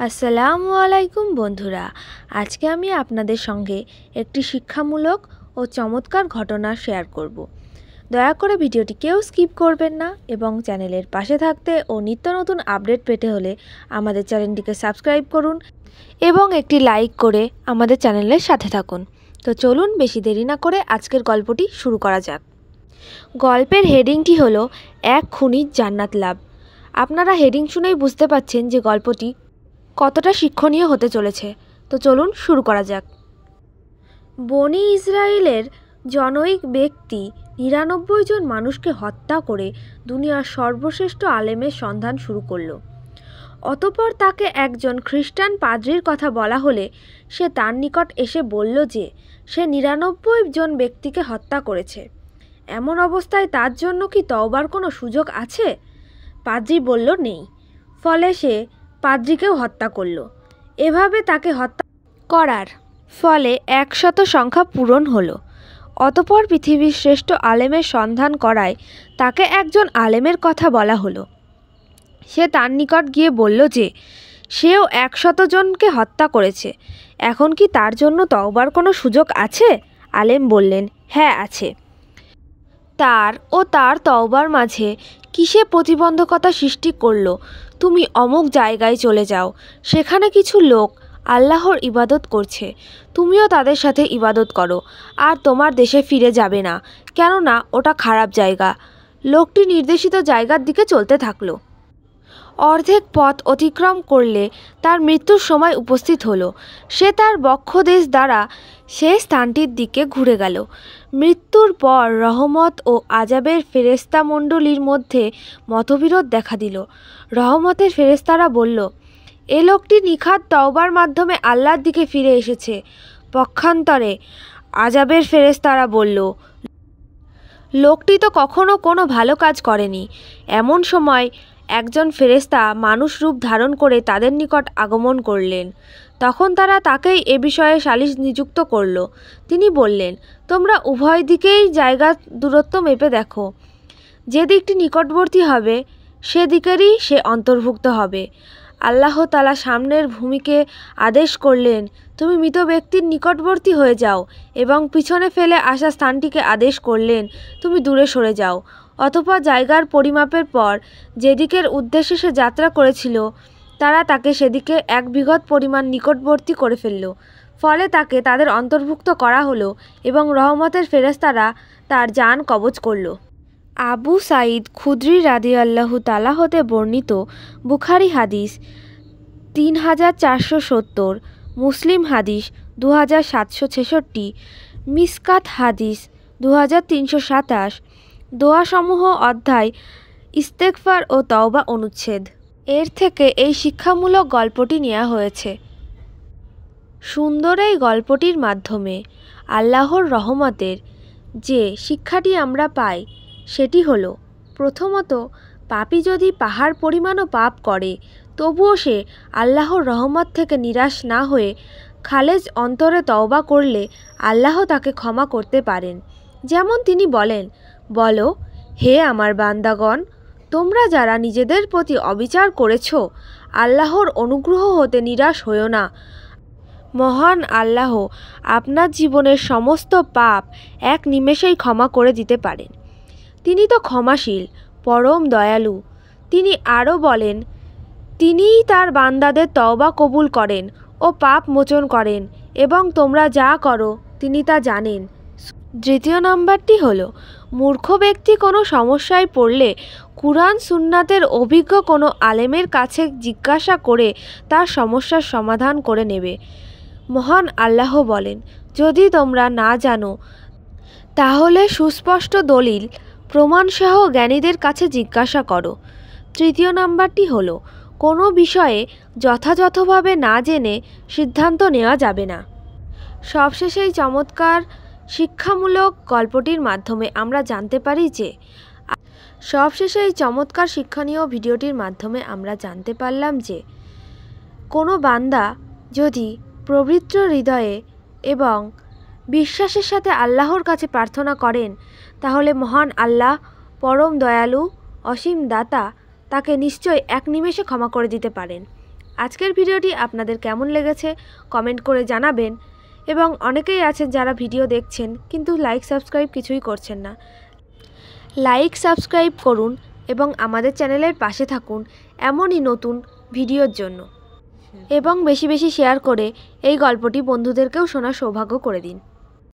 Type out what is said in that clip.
আসসালামু আলাইকুম বন্ধুরা, আজকে আমি আপনাদের সঙ্গে একটি শিক্ষামূলক ও চমৎকার ঘটনা শেয়ার করব। দয়া করে ভিডিওটি কেউ স্কিপ করবেন না এবং চ্যানেলের পাশে থাকতে ও নিত্য নতুন আপডেট পেতে হলে আমাদের চ্যানেলটিকে সাবস্ক্রাইব করুন এবং একটি লাইক করে আমাদের চ্যানেলের সাথে থাকুন। তো চলুন বেশি দেরি না করে আজকের গল্পটি শুরু করা যাক। গল্পের হেডিংটি হলো এক খুনির জান্নাত লাভ। আপনারা হেডিং শুনেই বুঝতে পাচ্ছেন যে গল্পটি কতটা শিক্ষণীয় হতে চলেছে। তো চলুন শুরু করা যাক। বনি ইসরায়েলের জনৈক ব্যক্তি ৯৯ জন মানুষকে হত্যা করে দুনিয়ার সর্বশ্রেষ্ঠ আলেমের সন্ধান শুরু করল। অতঃপর তাকে একজন খ্রিস্টান পাদ্রির কথা বলা হলে সে তার নিকট এসে বলল যে সে ৯৯ জন ব্যক্তিকে হত্যা করেছে। এমন অবস্থায় তার জন্য কি তওবার কোনো সুযোগ আছে? পাদ্রি বলল নেই। ফলে সে পাদ্রিকেও হত্যা করল। এভাবে তাকে হত্যা করার ফলে ১০০ সংখ্যা পূরণ হলো। অতঃপর পৃথিবীর শ্রেষ্ঠ আলেমের সন্ধান করায় তাকে একজন আলেমের কথা বলা হলো। সে তার নিকট গিয়ে বলল যে সেও ১০০ জনকে হত্যা করেছে। এখন কি তার জন্য তওবার কোনো সুযোগ আছে? আলেম বললেন, হ্যাঁ আছে। তার তওবার মাঝে কিসে প্রতিবন্ধকতা সৃষ্টি করলো? তুমি অমুক জায়গায় চলে যাও, সেখানে কিছু লোক আল্লাহর ইবাদত করছে, তুমিও তাদের সাথে ইবাদত করো, আর তোমার দেশে ফিরে যাবে না, কেননা ওটা খারাপ জায়গা। লোকটি নির্দেশিত জায়গার দিকে চলতে থাকলো। অর্ধেক পথ অতিক্রম করলে তার মৃত্যুর সময় উপস্থিত হলো। সে তার বক্ষদেশ দ্বারা সে স্থানটির দিকে ঘুরে গেল। মৃত্যুর পর রহমত ও আজাবের ফেরেশতা মণ্ডলীর মধ্যে মতবিরোধ দেখা দিল। রহমতের ফেরেশতারা বলল, এ লোকটি নিখাত তওবার মাধ্যমে আল্লাহর দিকে ফিরে এসেছে। পক্ষান্তরে আজাবের ফেরেশতারা বলল, লোকটি তো কখনো কোনো ভালো কাজ করেনি। এমন সময় একজন ফেরেশতা মানুষ রূপ ধারণ করে তাদের নিকট আগমন করলেন। তখন তারা তাকেই এ বিষয়ে সালিস নিযুক্ত করল। তিনি বললেন, তোমরা উভয় দিকেই জায়গার দূরত্ব মেপে দেখো। যে দিকটি নিকটবর্তী হবে সেদিকেরই সে অন্তর্ভুক্ত হবে। আল্লাহ তাআলা সামনের ভূমিকে আদেশ করলেন, তুমি মৃত ব্যক্তির নিকটবর্তী হয়ে যাও, এবং পিছনে ফেলে আসা স্থানটিকে আদেশ করলেন, তুমি দূরে সরে যাও। অতঃপর জায়গার পরিমাপের পর যেদিকের উদ্দেশ্যে সে যাত্রা করেছিল তারা তাকে সেদিকে ১ বিঘত পরিমাণ নিকটবর্তী করে ফেলল। ফলে তাকে তাদের অন্তর্ভুক্ত করা হলো এবং রহমতের ফেরেশতারা তার জান কবজ করল। আবু সাঈদ খুদরি রাদিয়াল্লাহু তাআলা হতে বর্ণিত বুখারী হাদিস ৩৪৭০, মুসলিম হাদিস ২৭৬৬, মিসকাত হাদিস ২৩২৭, দোয়াসমূহ অধ্যায় ইস্তেগফার ও তওবা অনুচ্ছেদ। এর থেকে এই শিক্ষামূলক গল্পটি নেওয়া হয়েছে। সুন্দর এই গল্পটির মাধ্যমে আল্লাহর রহমতের যে শিক্ষাটি আমরা পাই সেটি হলো, প্রথমত, পাপী যদি পাহাড় পরিমাণও পাপ করে তবুও সে আল্লাহর রহমত থেকে নিরাশ না হয়ে খালেজ অন্তরে তওবা করলে আল্লাহ তাকে ক্ষমা করতে পারেন। যেমন তিনি বলেন, বলো, হে আমার বান্দাগণ, তোমরা যারা নিজেদের প্রতি অবিচার করেছ, আল্লাহর অনুগ্রহ হতে নিরাশ হও না। মহান আল্লাহ আপনার জীবনের সমস্ত পাপ এক নিমেষেই ক্ষমা করে দিতে পারেন। তিনি তো ক্ষমাশীল, পরম দয়ালু। তিনি আরও বলেন, তিনিই তার বান্দাদের তওবা কবুল করেন ও পাপ মোচন করেন, এবং তোমরা যা করো তিনি তা জানেন। দ্বিতীয় নাম্বারটি হলো, মূর্খ ব্যক্তি কোনো সমস্যায় পড়লে কুরআন সুন্নাতের অভিজ্ঞ কোনো আলেমের কাছে জিজ্ঞাসা করে তার সমস্যার সমাধান করে নেবে। মহান আল্লাহ বলেন, যদি তোমরা না জানো তাহলে সুস্পষ্ট দলিল প্রমাণসহ জ্ঞানীদের কাছে জিজ্ঞাসা করো। তৃতীয় নাম্বারটি হলো, কোনো বিষয়ে যথাযথভাবে না জেনে সিদ্ধান্ত নেওয়া যাবে না। সবশেষে এই চমৎকার শিক্ষামূলক গল্পটির মাধ্যমে আমরা জানতে পারি যে শিক্ষণীয় ভিডিওটির মাধ্যমে আমরা জানতে পারলাম যে কোনো বান্দা যদি পবিত্র হৃদয়ে এবং বিশ্বাসের সাথে আল্লাহর কাছে প্রার্থনা করেন, তাহলে মহান আল্লাহ পরম দয়ালু অসীম দাতা তাকে নিশ্চয় এক নিমেষে ক্ষমা করে দিতে পারেন। আজকের ভিডিওটি আপনাদের কেমন লেগেছে কমেন্ট করে জানাবেন। এবং অনেকেই আছেন যারা ভিডিও দেখছেন কিন্তু লাইক সাবস্ক্রাইব কিছুই করছেন না। লাইক সাবস্ক্রাইব করুন এবং আমাদের চ্যানেলের পাশে থাকুন এমনই নতুন ভিডিওর জন্য। এবং বেশি বেশি শেয়ার করে এই গল্পটি বন্ধুদেরকেও শোনার সৌভাগ্য করে দিন।